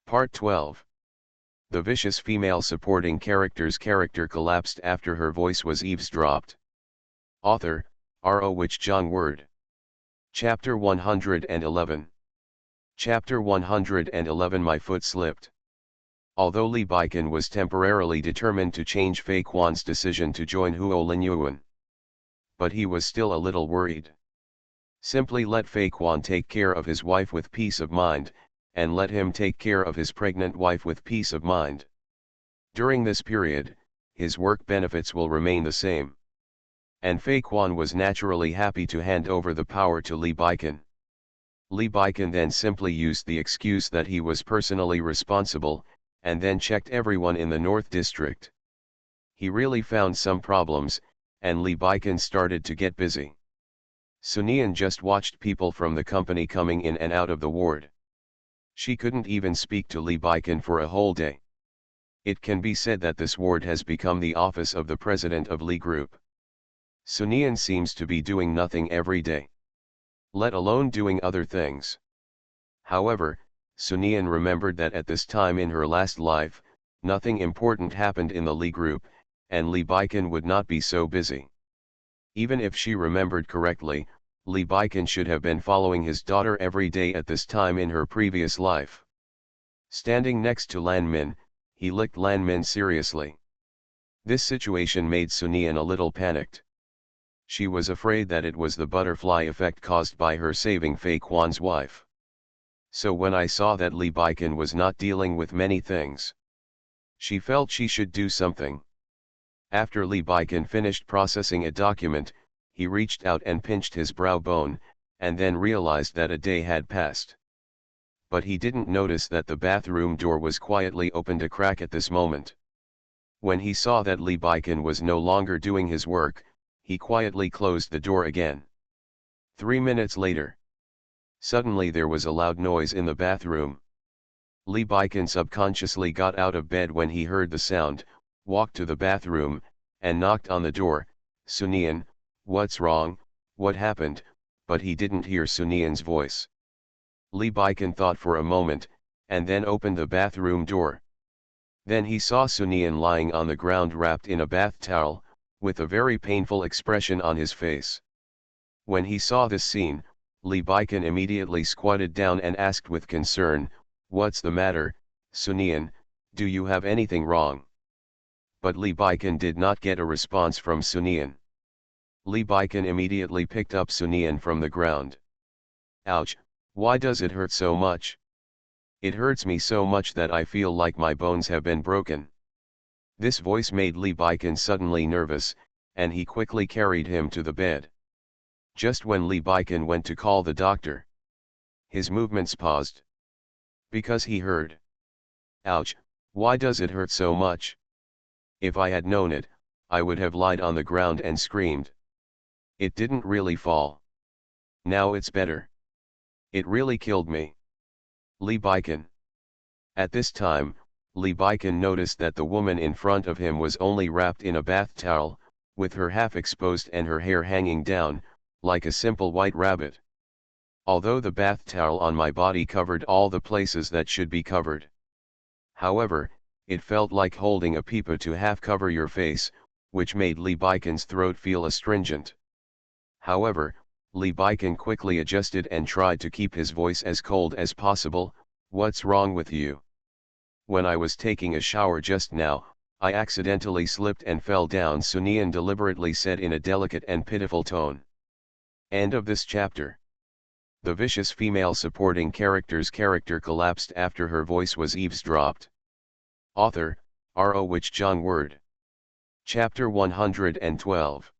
Part 12. The vicious female supporting character's character collapsed after her voice was eavesdropped. Author, R.O. Wich Jong Word. Chapter 111. Chapter 111 My foot slipped. Although Lee Baiken was temporarily determined to change Fei Kwan's decision to join Huo Linyuan, but he was still a little worried. Simply let Fei Kwan take care of his wife with peace of mind, and let him take care of his pregnant wife with peace of mind. During this period, his work benefits will remain the same. And Fei Kwan was naturally happy to hand over the power to Lee Baiken. Lee Baiken then simply used the excuse that he was personally responsible, and then checked everyone in the North District. He really found some problems, and Lee Baiken started to get busy. Sunian just watched people from the company coming in and out of the ward. She couldn't even speak to Lee Baiken for a whole day. It can be said that this ward has become the office of the president of Lee Group. Sunian seems to be doing nothing every day, let alone doing other things. However, Sunian remembered that at this time in her last life, nothing important happened in the Lee Group, and Lee Baiken would not be so busy. Even if she remembered correctly, Lee Baiken should have been following his daughter every day at this time in her previous life. Standing next to Lan Min, he looked Lan Min seriously. This situation made Sunian a little panicked. She was afraid that it was the butterfly effect caused by her saving Fei Kwan's wife. So when I saw that Lee Baiken was not dealing with many things, she felt she should do something. After Lee Baiken finished processing a document, he reached out and pinched his brow bone, and then realized that a day had passed. But he didn't notice that the bathroom door was quietly opened a crack at this moment. When he saw that Lee Baiken was no longer doing his work, he quietly closed the door again. 3 minutes later, suddenly there was a loud noise in the bathroom. Lee Baiken subconsciously got out of bed when he heard the sound, walked to the bathroom, and knocked on the door. Sunian, what's wrong, what happened? But he didn't hear Sunian's voice. Lee Baiken thought for a moment, and then opened the bathroom door. Then he saw Sunian lying on the ground wrapped in a bath towel, with a very painful expression on his face. When he saw this scene, Lee Baiken immediately squatted down and asked with concern, "What's the matter, Sunian, do you have anything wrong?" But Lee Baiken did not get a response from Sunian. Lee Baiken immediately picked up Sunian from the ground. "Ouch, why does it hurt so much? It hurts me so much that I feel like my bones have been broken." This voice made Lee Baiken suddenly nervous, and he quickly carried him to the bed. Just when Lee Baiken went to call the doctor, his movements paused. Because he heard, "Ouch, why does it hurt so much? If I had known it, I would have lied on the ground and screamed. It didn't really fall. Now it's better. It really killed me." Lee Baiken. At this time, Lee Baiken noticed that the woman in front of him was only wrapped in a bath towel, with her half exposed and her hair hanging down, like a simple white rabbit. Although the bath towel on my body covered all the places that should be covered. However, it felt like holding a pipa to half cover your face, which made Lee Baiken's throat feel astringent. However, Lee Baiken quickly adjusted and tried to keep his voice as cold as possible. "What's wrong with you? When I was taking a shower just now, I accidentally slipped and fell down," Sunian deliberately said in a delicate and pitiful tone. End of this chapter. The vicious female supporting character's character collapsed after her voice was eavesdropped. Author, R.O. Wich Jong Word. Chapter 112.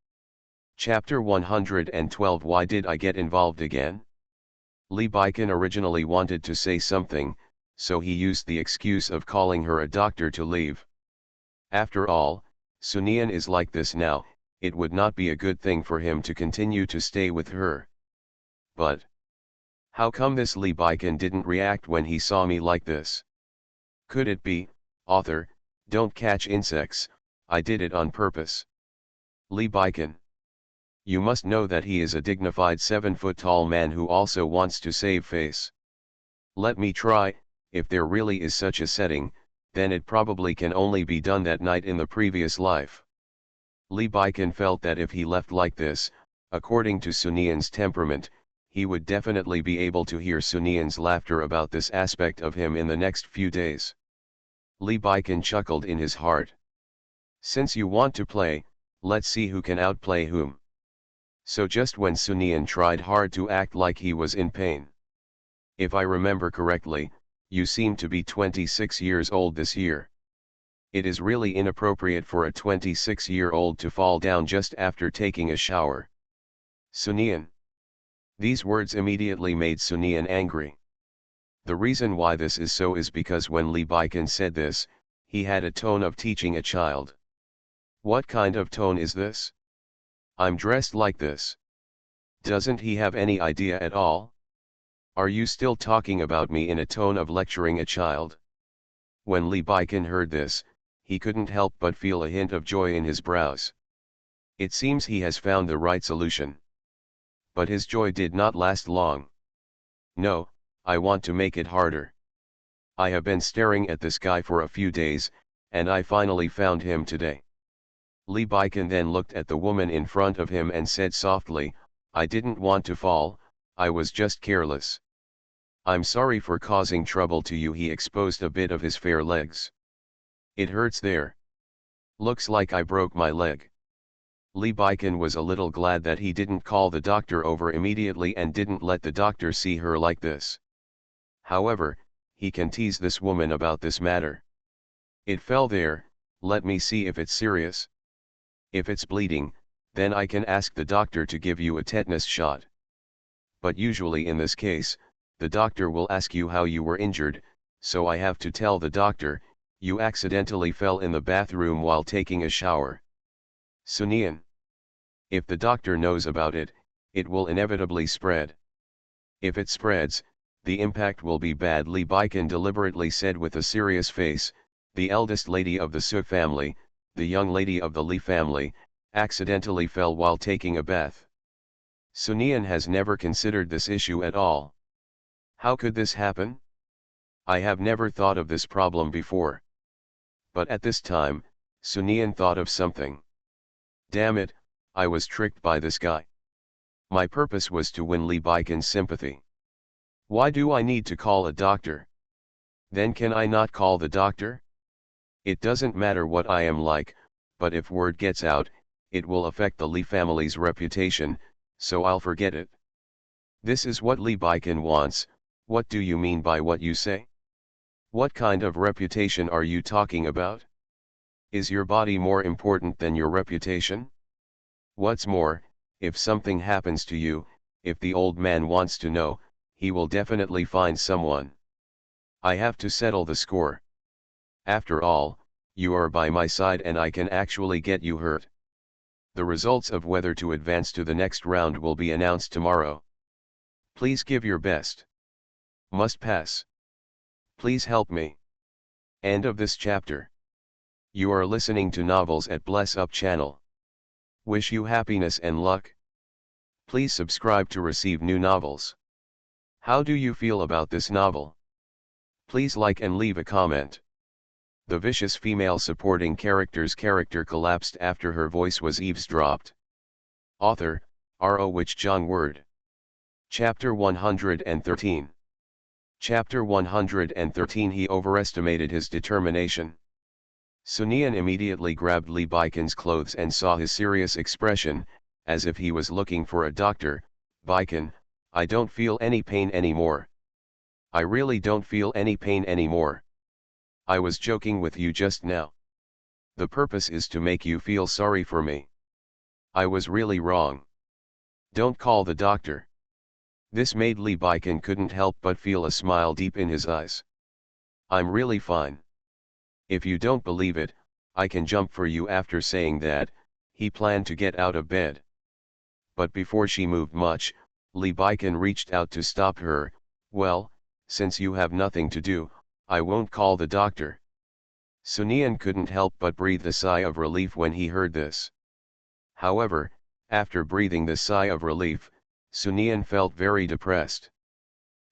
Chapter 112 Why did I get involved again? Lee Baiken originally wanted to say something, so he used the excuse of calling her a doctor to leave. After all, Sunian is like this now, it would not be a good thing for him to continue to stay with her. But how come this Lee Baiken didn't react when he saw me like this? Could it be, author, don't catch insects, I did it on purpose. Lee Baiken. You must know that he is a dignified 7-foot tall man who also wants to save face. Let me try, if there really is such a setting, then it probably can only be done that night in the previous life. Lee Baikin felt that if he left like this, according to Sunian's temperament, he would definitely be able to hear Sunian's laughter about this aspect of him in the next few days. Lee Baikin chuckled in his heart. Since you want to play, let's see who can outplay whom. So just when Sunian tried hard to act like he was in pain. If I remember correctly, you seem to be 26 years old this year. It is really inappropriate for a 26-year-old to fall down just after taking a shower. Sunian. These words immediately made Sunian angry. The reason why this is so is because when Lee Baikin said this, he had a tone of teaching a child. What kind of tone is this? I'm dressed like this. Doesn't he have any idea at all? Are you still talking about me in a tone of lecturing a child? When Lee Baikin heard this, he couldn't help but feel a hint of joy in his brows. It seems he has found the right solution. But his joy did not last long. No, I want to make it harder. I have been staring at this guy for a few days, and I finally found him today. Lee Baikin then looked at the woman in front of him and said softly, I didn't want to fall, I was just careless. I'm sorry for causing trouble to you. He exposed a bit of his fair legs. It hurts there. Looks like I broke my leg. Lee Baikin was a little glad that he didn't call the doctor over immediately and didn't let the doctor see her like this. However, he can tease this woman about this matter. It fell there, let me see if it's serious. If it's bleeding, then I can ask the doctor to give you a tetanus shot. But usually in this case, the doctor will ask you how you were injured, so I have to tell the doctor, you accidentally fell in the bathroom while taking a shower. Sunian. If the doctor knows about it, it will inevitably spread. If it spreads, the impact will be bad. Lee Baikin deliberately said with a serious face, the eldest lady of the Su family, the young lady of the Lee family, accidentally fell while taking a bath. Sunian has never considered this issue at all. How could this happen? I have never thought of this problem before. But at this time, Sunian thought of something. Damn it, I was tricked by this guy. My purpose was to win Lee Baikin's sympathy. Why do I need to call a doctor? Then can I not call the doctor? It doesn't matter what I am like, but if word gets out, it will affect the Lee family's reputation, so I'll forget it. This is what Lee Baikin wants. What do you mean by what you say? What kind of reputation are you talking about? Is your body more important than your reputation? What's more, if something happens to you, if the old man wants to know, he will definitely find someone. I have to settle the score. After all, you are by my side and I can actually get you hurt. The results of whether to advance to the next round will be announced tomorrow. Please give your best. Must pass. Please help me. End of this chapter. You are listening to Novels at Bless Up channel. Wish you happiness and luck. Please subscribe to receive new novels. How do you feel about this novel? Please like and leave a comment. The vicious female supporting character's character collapsed after her voice was eavesdropped. Author, R.O. Which John Word. Chapter 113. Chapter 113. He overestimated his determination. Sunian immediately grabbed Lee Baikin's clothes and saw his serious expression, as if he was looking for a doctor. Baikin, I don't feel any pain anymore. I really don't feel any pain anymore. I was joking with you just now. The purpose is to make you feel sorry for me. I was really wrong. Don't call the doctor. This made Lee Baikin couldn't help but feel a smile deep in his eyes. I'm really fine. If you don't believe it, I can jump for you. After saying that, he planned to get out of bed. But before she moved much, Lee Baikin reached out to stop her. Well, since you have nothing to do, I won't call the doctor. Sunian couldn't help but breathe a sigh of relief when he heard this. However, after breathing this sigh of relief, Sunian felt very depressed.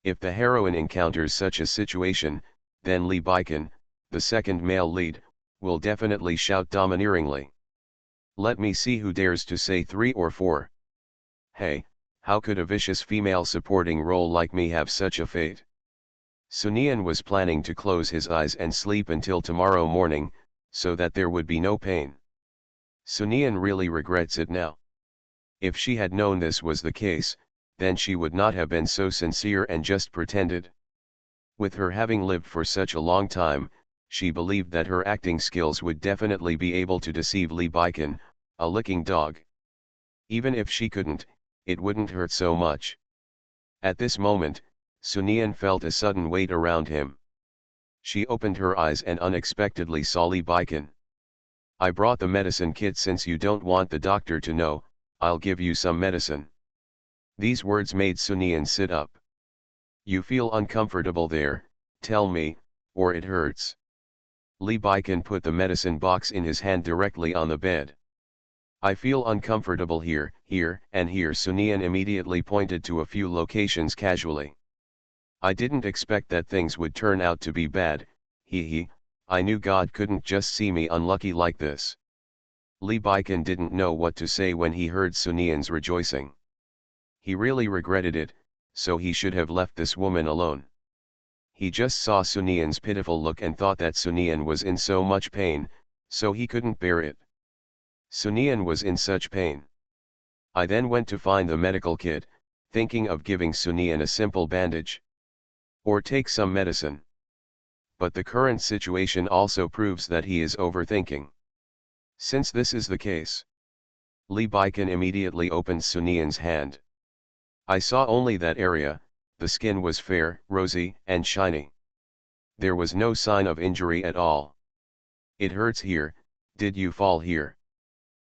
If the heroine encounters such a situation, then Lee Baiken, the second male lead, will definitely shout domineeringly. Let me see who dares to say 3 or 4. Hey, how could a vicious female supporting role like me have such a fate? Sunyan was planning to close his eyes and sleep until tomorrow morning, so that there would be no pain. Sunyan really regrets it now. If she had known this was the case, then she would not have been so sincere and just pretended. With her having lived for such a long time, she believed that her acting skills would definitely be able to deceive Lee Baiken, a licking dog. Even if she couldn't, it wouldn't hurt so much. At this moment, Sunyan felt a sudden weight around him. She opened her eyes and unexpectedly saw Lee Baiken. I brought the medicine kit. Since you don't want the doctor to know, I'll give you some medicine. These words made Sunyan sit up. You feel uncomfortable there, tell me, or it hurts. Lee Baiken put the medicine box in his hand directly on the bed. I feel uncomfortable here, and here. Sunyan immediately pointed to a few locations casually. I didn't expect that things would turn out to be bad, I knew God couldn't just see me unlucky like this. Lee Baiken didn't know what to say when he heard Sunyan's rejoicing. He really regretted it, so he should have left this woman alone. He just saw Sunyan's pitiful look and thought that Sunyan was in so much pain, so he couldn't bear it. Sunyan was in such pain. I then went to find the medical kit, thinking of giving Sunyan a simple bandage. Or take some medicine. But the current situation also proves that he is overthinking. Since this is the case, Lee Baiken immediately opened Sunyan's hand. I saw only that area. The skin was fair, rosy, and shiny. There was no sign of injury at all. It hurts here. Did you fall here?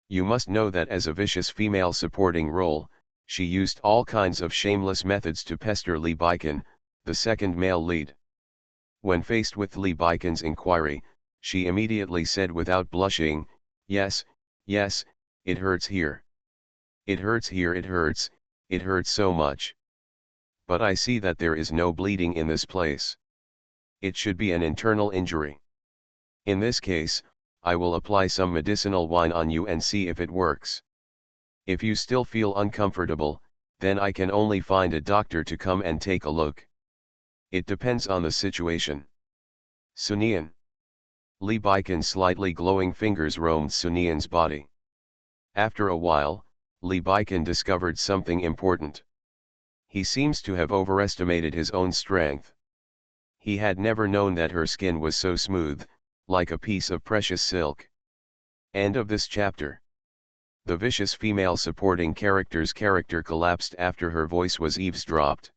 You must know that as a vicious female supporting role, she used all kinds of shameless methods to pester Lee Baiken, the second male lead. When faced with Lee Baiken's inquiry, she immediately said without blushing, yes, it hurts here. It hurts here, it hurts so much. But I see that there is no bleeding in this place. It should be an internal injury. In this case, I will apply some medicinal wine on you and see if it works. If you still feel uncomfortable, then I can only find a doctor to come and take a look. It depends on the situation. Sunyan. Lee Baiken's slightly glowing fingers roamed Sunyan's body. After a while, Lee Baiken discovered something important. He seems to have overestimated his own strength. He had never known that her skin was so smooth, like a piece of precious silk. End of this chapter. The vicious female supporting character's character collapsed after her voice was eavesdropped.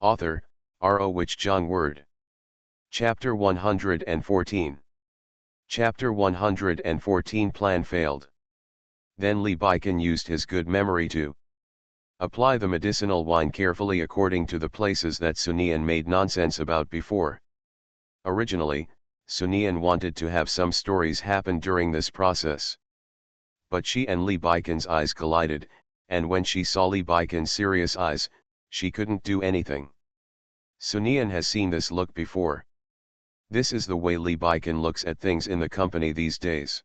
Author, R.O. Which John Word. Chapter 114. Chapter 114 Plan failed. Then Lee Baiken used his good memory to apply the medicinal wine carefully according to the places that Sunyan made nonsense about before. Originally, Sunyan wanted to have some stories happen during this process. But she and Lee Baiken's eyes collided, and when she saw Lee Baiken's serious eyes, she couldn't do anything. Sunyan has seen this look before. This is the way Lee Baiken looks at things in the company these days.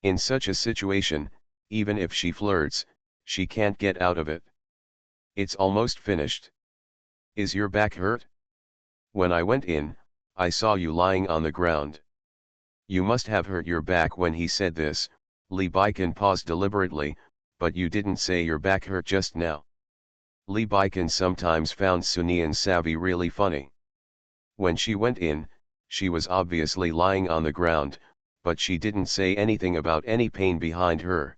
In such a situation, even if she flirts, she can't get out of it. It's almost finished. Is your back hurt? When I went in, I saw you lying on the ground. You must have hurt your back. When he said this, Lee Baiken paused deliberately, but you didn't say your back hurt just now. Lee Baiken sometimes found Sunyan's savvy really funny. When she went in, she was obviously lying on the ground, but she didn't say anything about any pain behind her.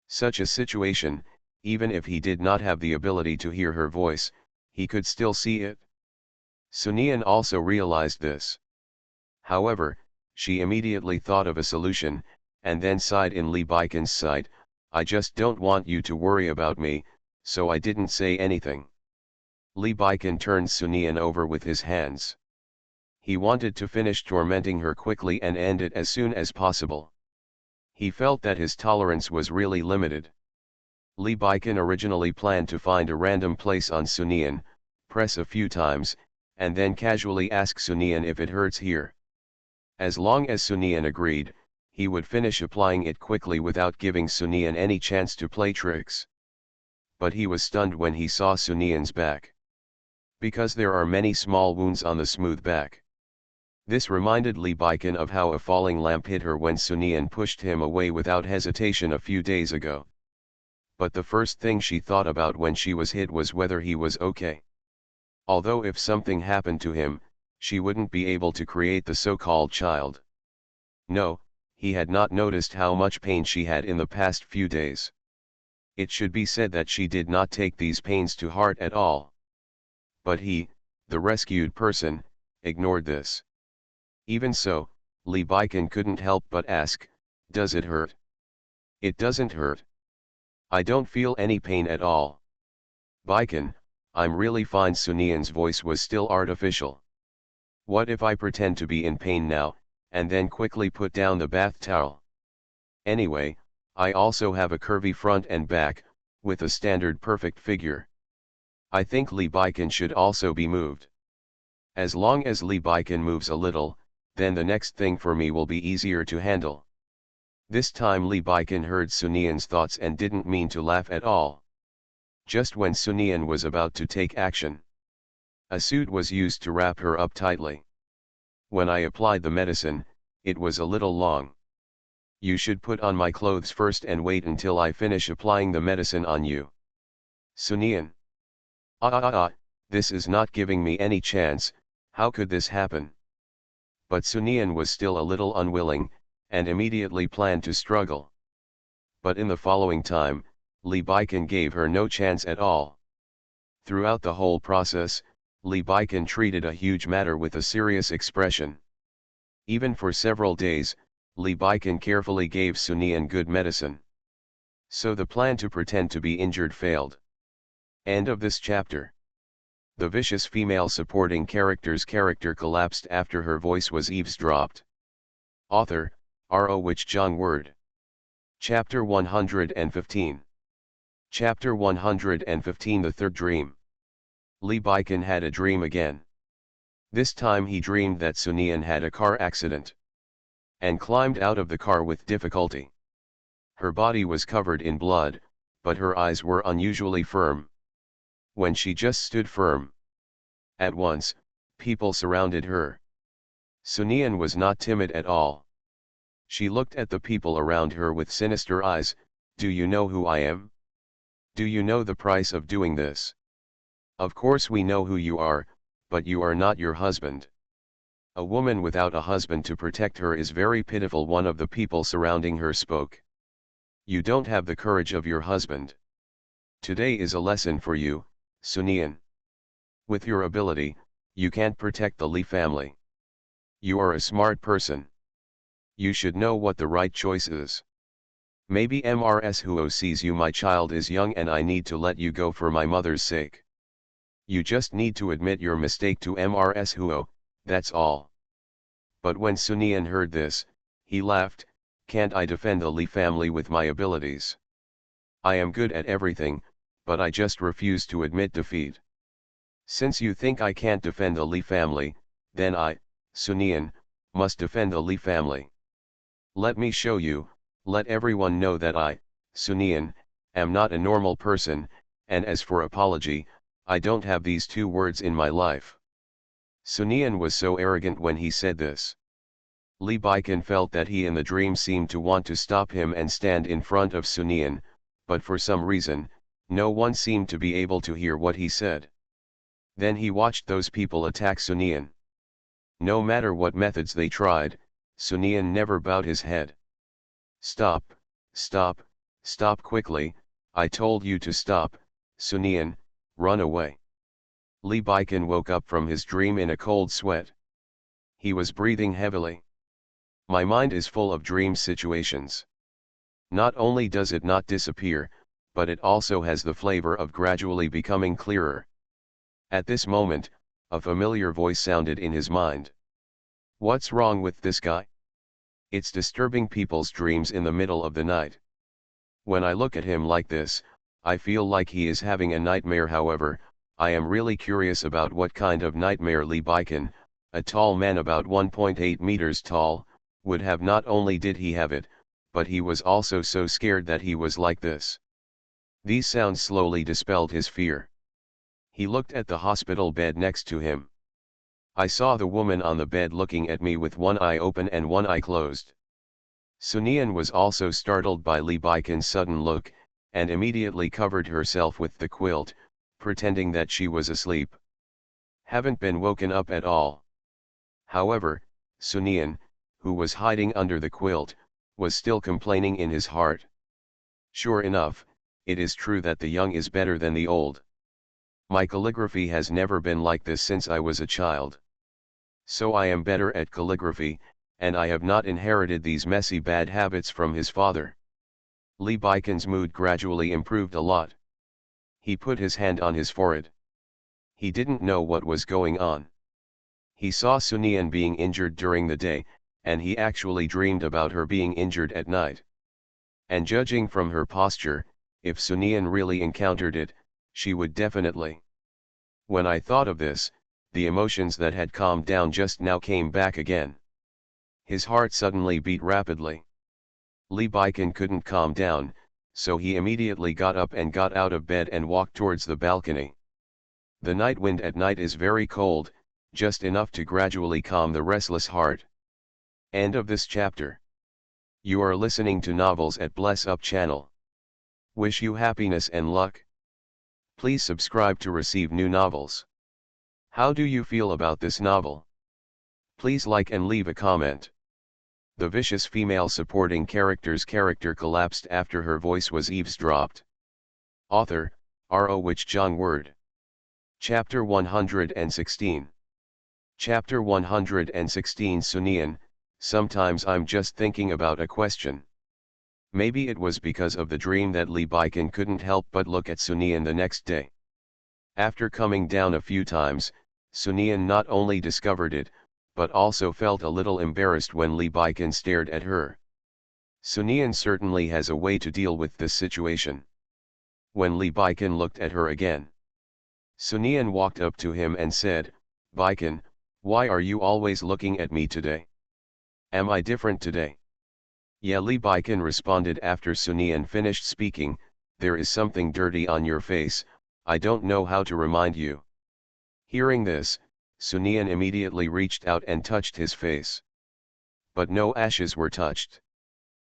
Such a situation, even if he did not have the ability to hear her voice, he could still see it. Sunyan also realized this. However, she immediately thought of a solution, and then sighed in Lee Baiken's side, I just don't want you to worry about me, so I didn't say anything. Lee Baiken turned Sunyan over with his hands. He wanted to finish tormenting her quickly and end it as soon as possible. He felt that his tolerance was really limited. Lee Baiken originally planned to find a random place on Sunyan, press a few times, and then casually ask Sunian if it hurts here. As long as Sunian agreed, he would finish applying it quickly without giving Sunian any chance to play tricks. But he was stunned when he saw Sunian's back. Because there are many small wounds on the smooth back. This reminded Lee Baiken of how a falling lamp hit her when Sunian pushed him away without hesitation a few days ago. But the first thing she thought about when she was hit was whether he was okay. Although if something happened to him, she wouldn't be able to create the so-called child. No, he had not noticed how much pain she had in the past few days. It should be said that she did not take these pains to heart at all. But he, the rescued person, ignored this. Even so, Lee Baiken couldn't help but ask, "Does it hurt?" "It doesn't hurt. I don't feel any pain at all." "Baiken, I'm really fine." Sunian's voice was still artificial. "What if I pretend to be in pain now, and then quickly put down the bath towel? Anyway, I also have a curvy front and back, with a standard perfect figure. I think Lee Baiken should also be moved. As long as Lee Baiken moves a little, then the next thing for me will be easier to handle." This time Lee Baiken heard Sunian's thoughts and didn't mean to laugh at all. Just when Sunian was about to take action, a suit was used to wrap her up tightly. "When I applied the medicine, it was a little long. You should put on my clothes first and wait until I finish applying the medicine on you." "Sunian. This is not giving me any chance. How could this happen?" But Sunian was still a little unwilling, and immediately planned to struggle. But in the following time, Lee Baiken gave her no chance at all. Throughout the whole process, Lee Baiken treated a huge matter with a serious expression. Even for several days, Lee Baiken carefully gave Sunian good medicine. So the plan to pretend to be injured failed. End of this chapter. The vicious female supporting character's character collapsed after her voice was eavesdropped. Author, R.O. Wich Jong Word. Chapter 115. Chapter 115. The Third Dream. Lee Baiken had a dream again. This time he dreamed that Sunian had a car accident and climbed out of the car with difficulty. Her body was covered in blood, but her eyes were unusually firm. When she just stood firm, at once, people surrounded her. Sunian was not timid at all. She looked at the people around her with sinister eyes. "Do you know who I am? Do you know the price of doing this? Of course we know who you are, but you are not your husband." "A woman without a husband to protect her is very pitiful," one of the people surrounding her spoke. "You don't have the courage of your husband. Today is a lesson for you, Sunian. With your ability, you can't protect the Lee family. You are a smart person. You should know what the right choice is. Maybe Mrs. Huo sees you. My child is young and I need to let you go for my mother's sake. You just need to admit your mistake to Mrs. Huo, that's all." But when Sunian heard this, he laughed. "Can't I defend the Lee family with my abilities? I am good at everything, but I just refuse to admit defeat. Since you think I can't defend the Lee family, then I, Sunian, must defend the Lee family. Let me show you, let everyone know that I, Sunian, am not a normal person, and as for apology, I don't have these two words in my life." Sunian was so arrogant when he said this. Lee Baiken felt that he in the dream seemed to want to stop him and stand in front of Sunian, but for some reason, no one seemed to be able to hear what he said. Then he watched those people attack Sunian. No matter what methods they tried, Sunian never bowed his head. "Stop, stop, stop quickly, I told you to stop, Sunian, run away." Lee Baiken woke up from his dream in a cold sweat. He was breathing heavily. "My mind is full of dream situations. Not only does it not disappear, but it also has the flavor of gradually becoming clearer." At this moment, a familiar voice sounded in his mind. "What's wrong with this guy? It's disturbing people's dreams in the middle of the night. When I look at him like this, I feel like he is having a nightmare. However, I am really curious about what kind of nightmare Lee Baiken, a tall man about 1.8 meters tall, would have. Not only did he have it, but he was also so scared that he was like this. These sounds slowly dispelled his fear. He looked at the hospital bed next to him. I saw the woman on the bed looking at me with one eye open and one eye closed. Sunian was also startled by Lee Baiken's sudden look, and immediately covered herself with the quilt, pretending that she was asleep. Haven't been woken up at all. However, Sunian, who was hiding under the quilt, was still complaining in his heart. Sure enough, it is true that the young is better than the old. My calligraphy has never been like this since I was a child. So I am better at calligraphy, and I have not inherited these messy bad habits from his father. Lee Baiken's mood gradually improved a lot. He put his hand on his forehead. He didn't know what was going on. He saw Sunian being injured during the day, and he actually dreamed about her being injured at night. And judging from her posture, if Sunian really encountered it, she would definitely. When I thought of this, the emotions that had calmed down just now came back again. His heart suddenly beat rapidly. Lee Baiken couldn't calm down, so he immediately got up and got out of bed and walked towards the balcony. The night wind at night is very cold, just enough to gradually calm the restless heart. End of this chapter. You are listening to Novels at Bless Up channel. Wish you happiness and luck. Please subscribe to receive new novels. How do you feel about this novel? Please like and leave a comment. The vicious female supporting character's character collapsed after her voice was eavesdropped. Author, R.O. Wich John Word. Chapter 116. Chapter 116 Sunian, sometimes I'm just thinking about a question. Maybe it was because of the dream that Lee Baiken couldn't help but look at Sunian the next day. After coming down a few times, Sunian not only discovered it, but also felt a little embarrassed when Lee Baiken stared at her. Sunian certainly has a way to deal with this situation. When Lee Baiken looked at her again, Sunian walked up to him and said, "Baiken, why are you always looking at me today? Am I different today?" "Yeah," Lee Baiken responded after Sunian finished speaking, "there is something dirty on your face, I don't know how to remind you." Hearing this, Sunian immediately reached out and touched his face. But no ashes were touched.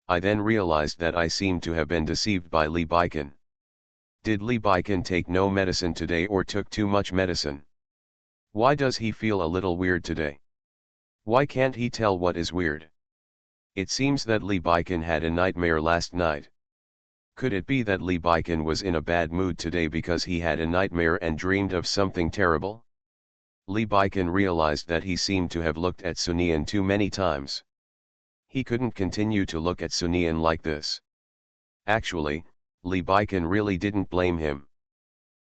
I then realized that I seemed to have been deceived by Lee Baiken. Did Lee Baiken take no medicine today or took too much medicine? Why does he feel a little weird today? Why can't he tell what is weird? It seems that Lee Baiken had a nightmare last night. Could it be that Lee Baiken was in a bad mood today because he had a nightmare and dreamed of something terrible? Lee Baiken realized that he seemed to have looked at Sunian too many times. He couldn't continue to look at Sunian like this. Actually, Lee Baiken really didn't blame him.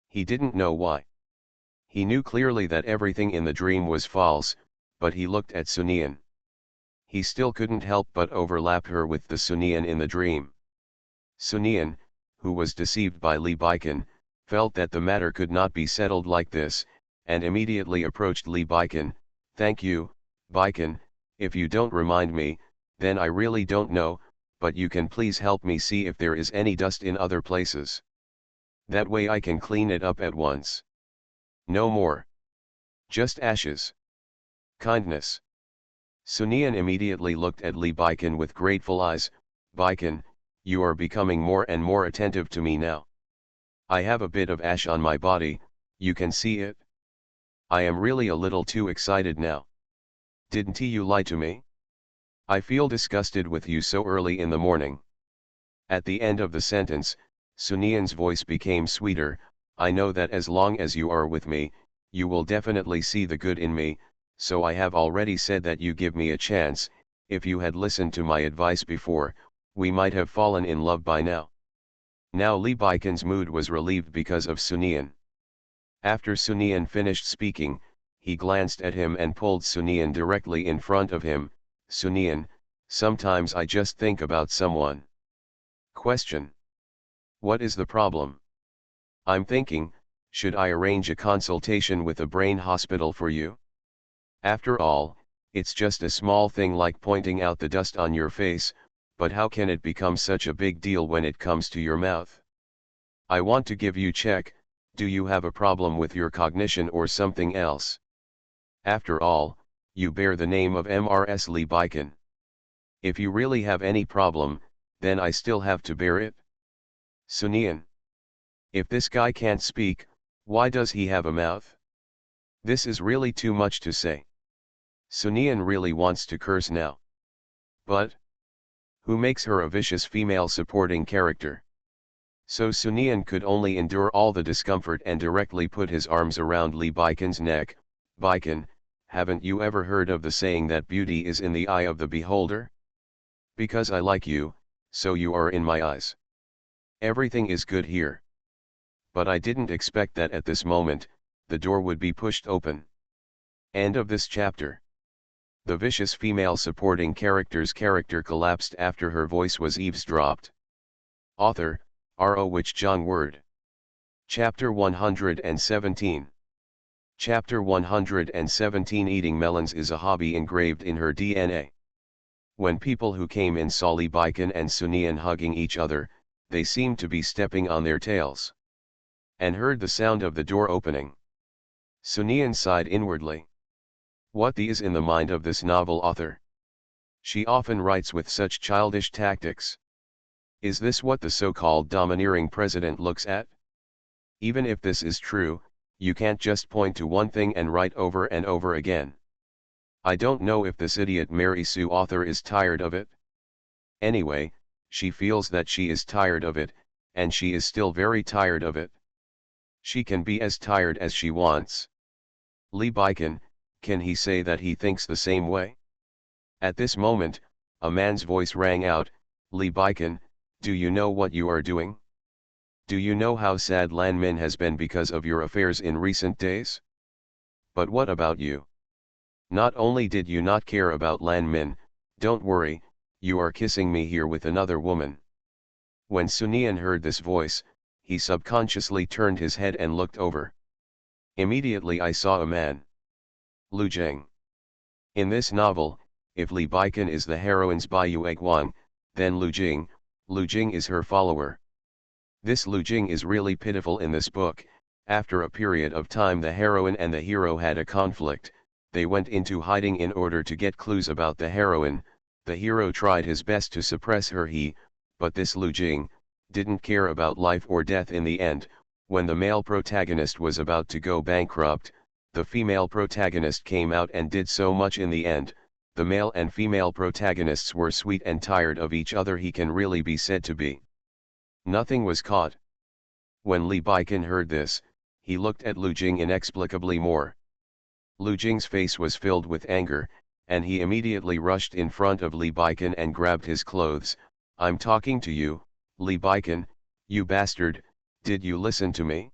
He didn't know why. He knew clearly that everything in the dream was false, but he looked at Sunian. He still couldn't help but overlap her with the Sunian in the dream. Sunian, who was deceived by Lee Baiken, felt that the matter could not be settled like this, and immediately approached Lee Baiken. "Thank you, Baiken, if you don't remind me, then I really don't know, but you can please help me see if there is any dust in other places. That way I can clean it up at once. No more. Just ashes. Kindness." Sunian immediately looked at Lee Baiken with grateful eyes. "Baiken, you are becoming more and more attentive to me now. I have a bit of ash on my body, you can see it. I am really a little too excited now. Didn't you lie to me? I feel disgusted with you so early in the morning." At the end of the sentence, Sunian's voice became sweeter. "I know that as long as you are with me, you will definitely see the good in me, so I have already said that you give me a chance. If you had listened to my advice before, we might have fallen in love by now." Now Lee Baiken's mood was relieved because of Sunian. After Sunian finished speaking, he glanced at him and pulled Sunian directly in front of him. "Sunian, sometimes I just think about someone." Question. What is the problem? I'm thinking, Should I arrange a consultation with a brain hospital for you? After all, it's just a small thing like pointing out the dust on your face, but how can it become such a big deal when it comes to your mouth? I want to give you check, do you have a problem with your cognition or something else? After all, you bear the name of Mrs. Lee Bicon. If you really have any problem, then I still have to bear it. Sunian. If this guy can't speak, why does he have a mouth? This is really too much to say. Sunian really wants to curse now. But who makes her a vicious female supporting character? So Sunian could only endure all the discomfort and directly put his arms around Lee Bicon's neck. Bicon, haven't you ever heard of the saying that beauty is in the eye of the beholder? Because I like you, so you are in my eyes. Everything is good here. But I didn't expect that at this moment, the door would be pushed open. End of this chapter. The vicious female supporting character's character collapsed after her voice was eavesdropped. Author, R.O. Which John Word. Chapter 117. Chapter 117 Eating melons is a hobby engraved in her DNA. When people who came in saw Lee Bicon and Sunian hugging each other, they seemed to be stepping on their tails. And heard the sound of the door opening. Sunian sighed inwardly. What is in the mind of this novel author? She often writes with such childish tactics. Is this what the so-called domineering president looks at? Even if this is true, you can't just point to one thing and write over and over again. I don't know if this idiot Mary Sue author is tired of it. Anyway, she feels that she is tired of it, and she is still very tired of it. She can be as tired as she wants. Lee Bicon, can he say that he thinks the same way? At this moment, a man's voice rang out, Lee Bicon, do you know what you are doing? Do you know how sad Lan Min has been because of your affairs in recent days? But what about you? Not only did you not care about Lan Min, don't worry, you are kissing me here with another woman. When Sunian heard this voice, he subconsciously turned his head and looked over. Immediately I saw a man. Lu Jing. In this novel, if Lee Bicon is the heroine's Bai Guang, then Lu Jing is her follower. This Lu Jing is really pitiful in this book. After a period of time the heroine and the hero had a conflict, they went into hiding in order to get clues about the heroine. The hero tried his best to suppress her but this Lu Jing didn't care about life or death in the end. When the male protagonist was about to go bankrupt, the female protagonist came out and did so much in the end. The male and female protagonists were sweet and tired of each other. He can really be said to be. Nothing was caught. When Lee Bicon heard this, he looked at Lu Jing inexplicably more. Lu Jing's face was filled with anger, and he immediately rushed in front of Lee Bicon and grabbed his clothes. I'm talking to you, Lee Bicon, you bastard, did you listen to me?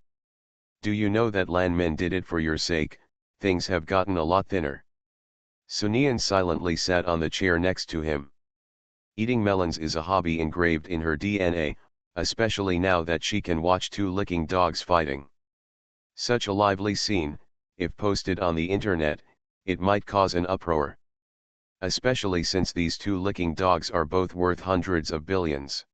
Do you know that Lan Min did it for your sake? Things have gotten a lot thinner. Sunian silently sat on the chair next to him. Eating melons is a hobby engraved in her DNA, especially now that she can watch two licking dogs fighting. Such a lively scene, if posted on the internet, it might cause an uproar. Especially since these two licking dogs are both worth hundreds of billions.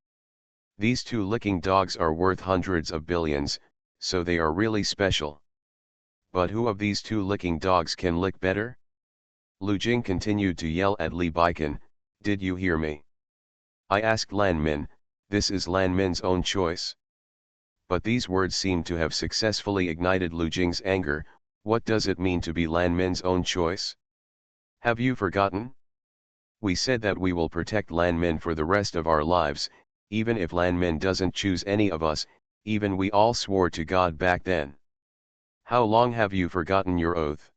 These two licking dogs are worth hundreds of billions, so they are really special. But who of these two licking dogs can lick better? Lu Jing continued to yell at Lee Bicon, did you hear me? I asked Lan Min, this is Lan Min's own choice. But these words seemed to have successfully ignited Lu Jing's anger. What does it mean to be Lan Min's own choice? Have you forgotten? We said that we will protect Lan Min for the rest of our lives, even if Lan Min doesn't choose any of us, even we all swore to God back then. How long have you forgotten your oath?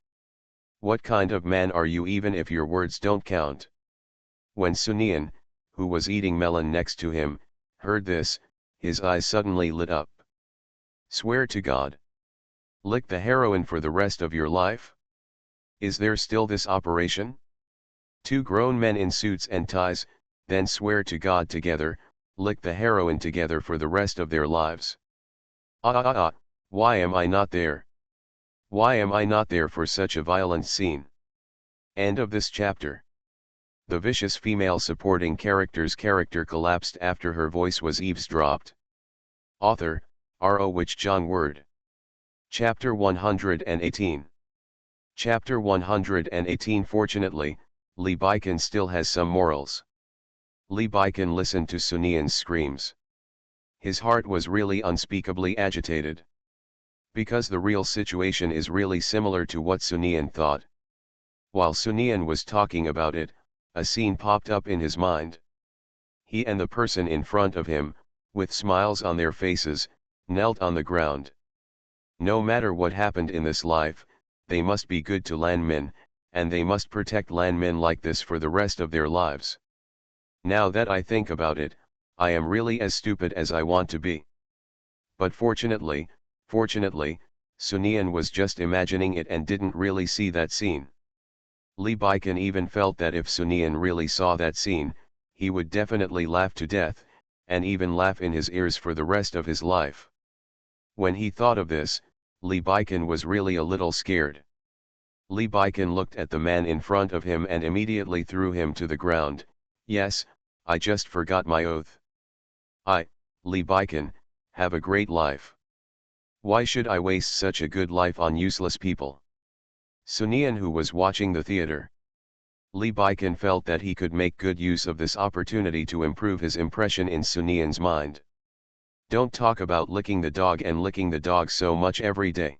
What kind of man are you even if your words don't count? When Sunian, who was eating melon next to him, heard this, his eyes suddenly lit up. Swear to God. Lick the heroine for the rest of your life? Is there still this operation? Two grown men in suits and ties, then swear to God together, lick the heroine together for the rest of their lives. Why am I not there? Why am I not there for such a violent scene? End of this chapter. The vicious female supporting character's character collapsed after her voice was eavesdropped. Author, R.O. Wich Jong Word. Chapter 118. Chapter 118. Fortunately, Lee Baiken still has some morals. Lee Baiken listened to Sunian's screams. His heart was really unspeakably agitated. Because the real situation is really similar to what Sunian thought. While Sunian was talking about it, a scene popped up in his mind. He and the person in front of him, with smiles on their faces, knelt on the ground. No matter what happened in this life, they must be good to Lanmin, and they must protect Lanmin like this for the rest of their lives. Now that I think about it, I am really as stupid as I want to be. But fortunately, Sunian was just imagining it and didn't really see that scene. Lee Baiken even felt that if Sunian really saw that scene, he would definitely laugh to death, and even laugh in his ears for the rest of his life. When he thought of this, Lee Baiken was really a little scared. Lee Baiken looked at the man in front of him and immediately threw him to the ground. Yes, I just forgot my oath. I, Lee Baiken, have a great life. Why should I waste such a good life on useless people? Sunian, who was watching the theater. Lee Baiken felt that he could make good use of this opportunity to improve his impression in Sunian's mind. Don't talk about licking the dog and licking the dog so much every day.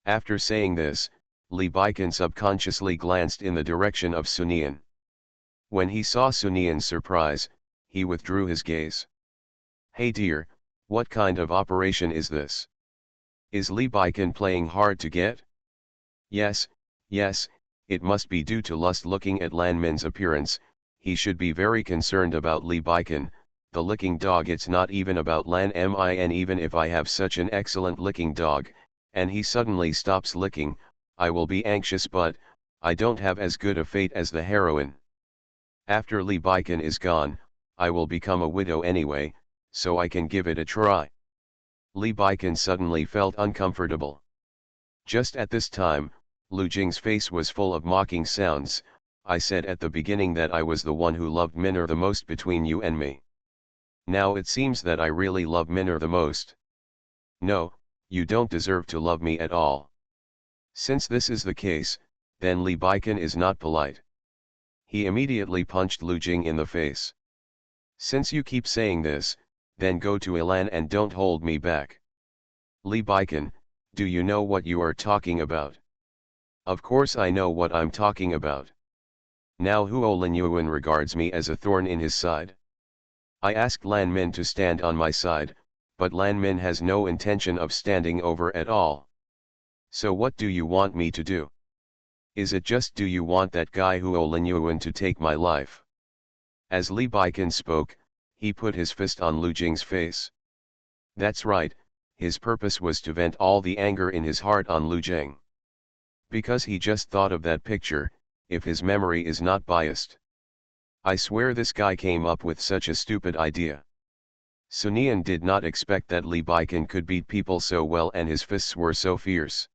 After saying this, Lee Baiken subconsciously glanced in the direction of Sunian. When he saw Sunian's surprise, he withdrew his gaze. Hey dear, what kind of operation is this? Is Lee Baiken playing hard to get? Yes, it must be due to lust. Looking at Lanmin's appearance, he should be very concerned about Lee Baiken, the licking dog. It's not even about Lan Min. Even if I have such an excellent licking dog, and he suddenly stops licking, I will be anxious, but I don't have as good a fate as the heroine. After Lee Baiken is gone, I will become a widow anyway, so I can give it a try. Lee Baiken suddenly felt uncomfortable. Just at this time, Lu Jing's face was full of mocking sounds. I said at the beginning that I was the one who loved Minner the most between you and me. Now it seems that I really love Minner the most. No, you don't deserve to love me at all. Since this is the case, then Lee Baiken is not polite. He immediately punched Lu Jing in the face. Since you keep saying this, then go to Ilan and don't hold me back. Lee Baiken, do you know what you are talking about? Of course I know what I'm talking about. Now Huo Linyuan regards me as a thorn in his side. I asked Lan Min to stand on my side, but Lan Min has no intention of standing over at all. So what do you want me to do? Is it just do you want that guy Huo Linyuan to take my life? As Lee Baiken spoke, he put his fist on Lu Jing's face. That's right, his purpose was to vent all the anger in his heart on Lu Jing. Because he just thought of that picture, if his memory is not biased. I swear this guy came up with such a stupid idea. Sunian did not expect that Lee Baiken could beat people so well and his fists were so fierce.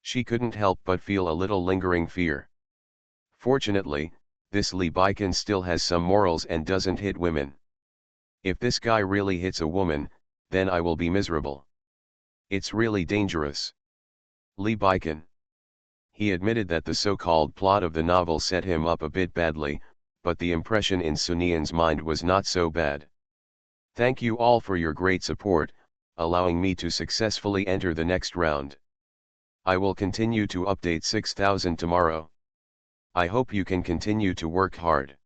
She couldn't help but feel a little lingering fear. Fortunately, this Lee Baiken still has some morals and doesn't hit women. If this guy really hits a woman, then I will be miserable. It's really dangerous. Lee Baiken. He admitted that the so-called plot of the novel set him up a bit badly, but the impression in Sunian's mind was not so bad. Thank you all for your great support, allowing me to successfully enter the next round. I will continue to update 6000 tomorrow. I hope you can continue to work hard.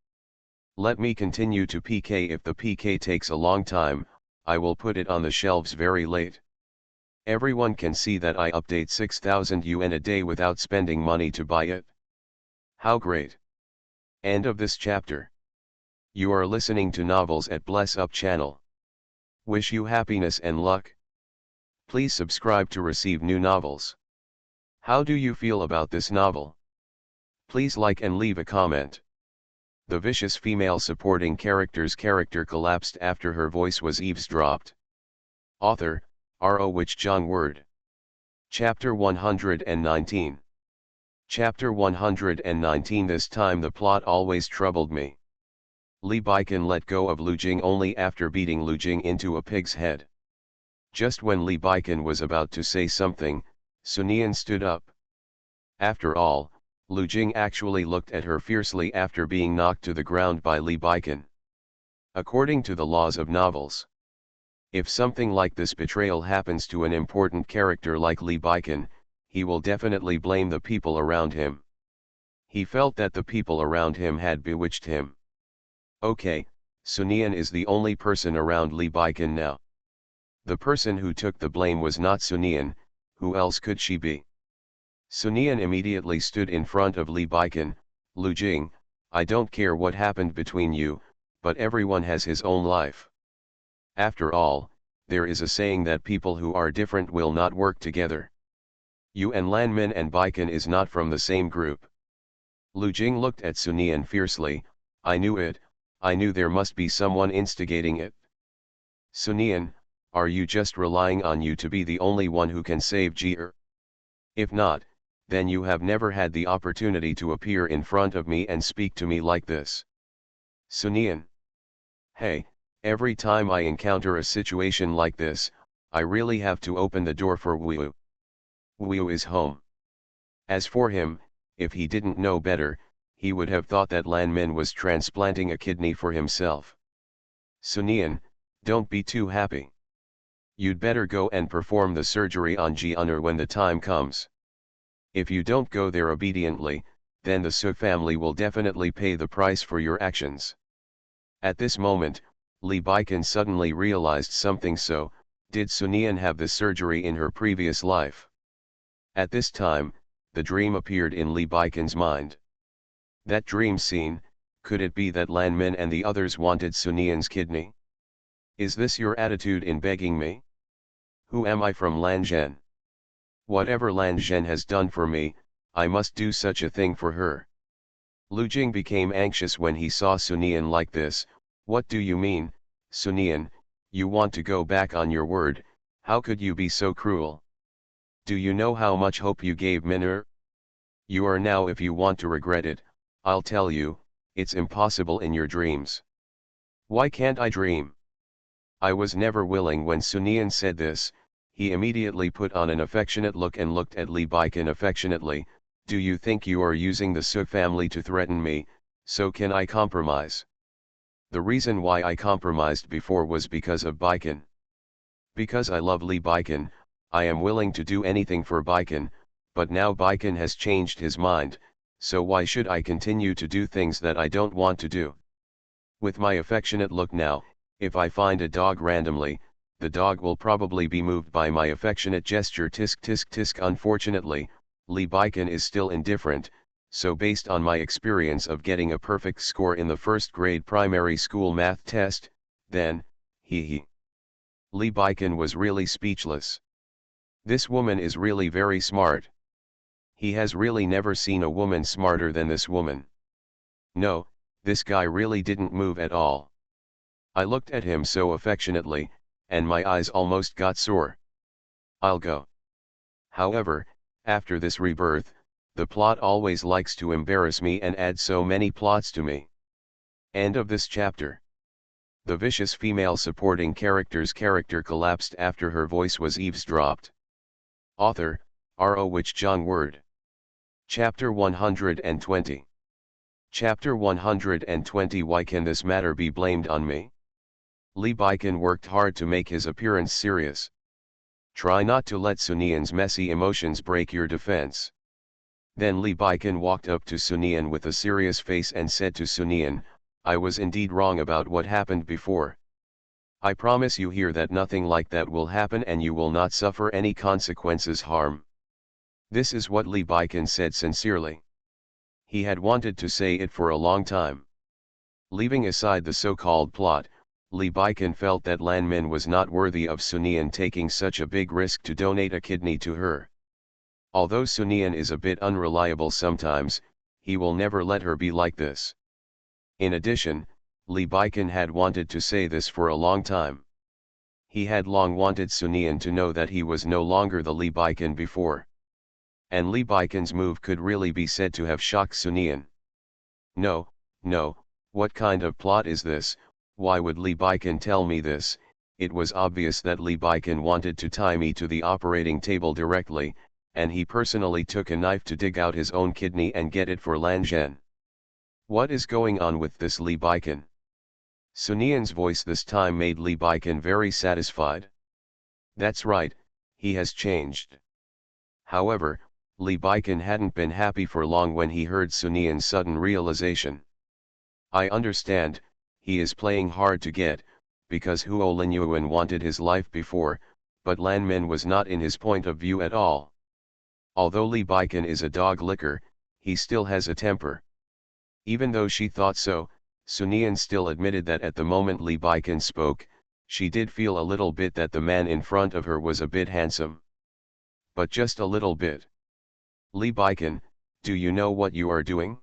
Let me continue to PK. If the PK takes a long time, I will put it on the shelves very late. Everyone can see that I update 6000 UN a day without spending money to buy it. How great! End of this chapter. You are listening to Novels at Bless Up channel. Wish you happiness and luck. Please subscribe to receive new novels. How do you feel about this novel? Please like and leave a comment. The vicious female supporting character's character collapsed after her voice was eavesdropped. Author, Ro which John word. Chapter 119. Chapter 119. This time the plot always troubled me. Li Baikan let go of Lu Jing only after beating Lu Jing into a pig's head. Just when Li Baikan was about to say something, Sun Yan stood up. After all, Lu Jing actually looked at her fiercely after being knocked to the ground by Li Baikan. According to the laws of novels, if something like this betrayal happens to an important character like Li Baikan, he will definitely blame the people around him. He felt that the people around him had bewitched him. Okay, Sun Yan is the only person around Li Baikan now. The person who took the blame was not Sun Yan. Who else could she be? Sun Yan immediately stood in front of Li Baikan. Lu Jing, I don't care what happened between you, but everyone has his own life. After all, there is a saying that people who are different will not work together. You and Lanmin and Baikan is not from the same group. Lu Jing looked at Sun Yan fiercely. I knew it, I knew there must be someone instigating it. Sun Yan, are you just relying on you to be the only one who can save Jie? If not, then you have never had the opportunity to appear in front of me and speak to me like this. Sun Yan. Hey, every time I encounter a situation like this, I really have to open the door for Wu. Wu is home. As for him, if he didn't know better, he would have thought that Lan Min was transplanting a kidney for himself. Sun Yan, don't be too happy. You'd better go and perform the surgery on Ji Un'er when the time comes. If you don't go there obediently, then the Su family will definitely pay the price for your actions. At this moment, Li Baikan suddenly realized something. So, did Sun Yan have the surgery in her previous life? At this time, the dream appeared in Li Baikan's mind. That dream scene, could it be that Lan Min and the others wanted Sun Yan's kidney? Is this your attitude in begging me? Who am I from Lan Zhen? Whatever Lan Zhen has done for me, I must do such a thing for her. Lu Jing became anxious when he saw Sun Yan like this. What do you mean, Sun Yan? You want to go back on your word? How could you be so cruel? Do you know how much hope you gave Min'er? You are now, if you want to regret it, I'll tell you, it's impossible in your dreams. Why can't I dream? I was never willing. When Sun Yan said this, he immediately put on an affectionate look and looked at Li Baikan affectionately. Do you think you are using the Su family to threaten me? So can I compromise? The reason why I compromised before was because of Baikan. Because I love Li Baikan, I am willing to do anything for Baikan, but now Baikan has changed his mind, so why should I continue to do things that I don't want to do? With my affectionate look now, if I find a dog randomly, the dog will probably be moved by my affectionate gesture. Tisk tisk tisk. Unfortunately, Li Baikan is still indifferent, so based on my experience of getting a perfect score in the first grade primary school math test, then, he. Li Baikan was really speechless. This woman is really very smart. He has really never seen a woman smarter than this woman. No, this guy really didn't move at all. I looked at him so affectionately, and my eyes almost got sore. I'll go. However, after this rebirth, the plot always likes to embarrass me and add so many plots to me. End of this chapter. The vicious female supporting character's character collapsed after her voice was eavesdropped. Author, Ro which John word. Chapter 120. Chapter 120. Why can this matter be blamed on me? Li Baikan worked hard to make his appearance serious. Try not to let Sun Yan's messy emotions break your defense. Then Li Baikan walked up to Sun Yan with a serious face and said to Sun Yan, I was indeed wrong about what happened before. I promise you here that nothing like that will happen and you will not suffer any consequences harm. This is what Li Baikan said sincerely. He had wanted to say it for a long time. Leaving aside the so-called plot, Li Baikan felt that Lan Min was not worthy of Sun Yan taking such a big risk to donate a kidney to her. Although Sun Yan is a bit unreliable sometimes, he will never let her be like this. In addition, Li Baikan had wanted to say this for a long time. He had long wanted Sunian to know that he was no longer the Lee Baiken before. And Lee Baiken's move could really be said to have shocked Sunian. No, no, what kind of plot is this? Why would Lee Baiken tell me this? It was obvious that Lee Baiken wanted to tie me to the operating table directly, and he personally took a knife to dig out his own kidney and get it for Lan Zhen. What is going on with this Lee Baiken? Sunian's voice this time made Lee Baiken very satisfied. That's right, he has changed. However, Lee Baiken hadn't been happy for long when he heard Sunian's sudden realization. I understand, he is playing hard to get, because Huo Linyuan wanted his life before, but Lan Min was not in his point of view at all. Although Lee Baiken is a dog licker, he still has a temper. Even though she thought so, Sunian still admitted that at the moment Lee Baiken spoke, she did feel a little bit that the man in front of her was a bit handsome. But just a little bit. Lee Baiken, do you know what you are doing?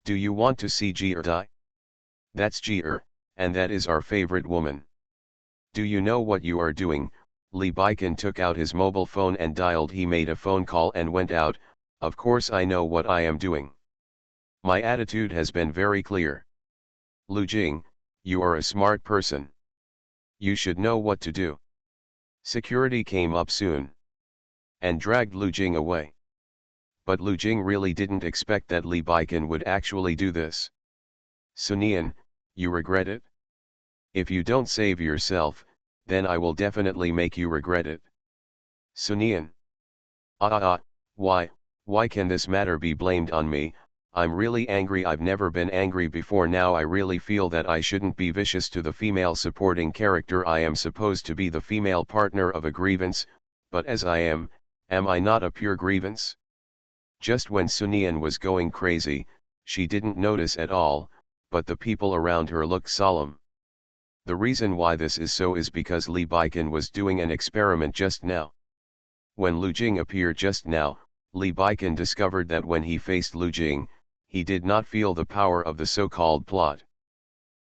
Do you want to see Ji die? That's Ji, and that is our favorite woman. Do you know what you are doing? Lee Baiken took out his mobile phone and dialed. He made a phone call and went out. Of course I know what I am doing. My attitude has been very clear. Lu Jing, you are a smart person. You should know what to do. Security came up soon and dragged Lu Jing away. But Lu Jing really didn't expect that Lee Baiken would actually do this. Sunian, you regret it? If you don't save yourself, then I will definitely make you regret it. Sunian. Why can this matter be blamed on me? I'm really angry. I've never been angry before. Now I really feel that I shouldn't be vicious to the female supporting character. I am supposed to be the female partner of a grievance, but as I am I not a pure grievance? Just when Sunian was going crazy, she didn't notice at all, but the people around her looked solemn. The reason why this is so is because Lee Baiken was doing an experiment just now. When Lu Jing appeared just now, Lee Baiken discovered that when he faced Lu Jing, he did not feel the power of the so-called plot.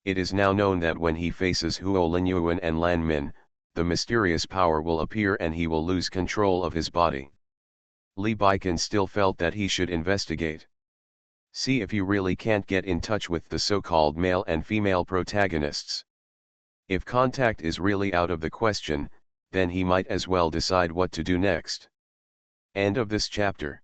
It is now known that when he faces Huo Linyuan and Lan Min, the mysterious power will appear and he will lose control of his body. Lee Baiken still felt that he should investigate. See if you really can't get in touch with the so-called male and female protagonists. If contact is really out of the question, then he might as well decide what to do next. End of this chapter.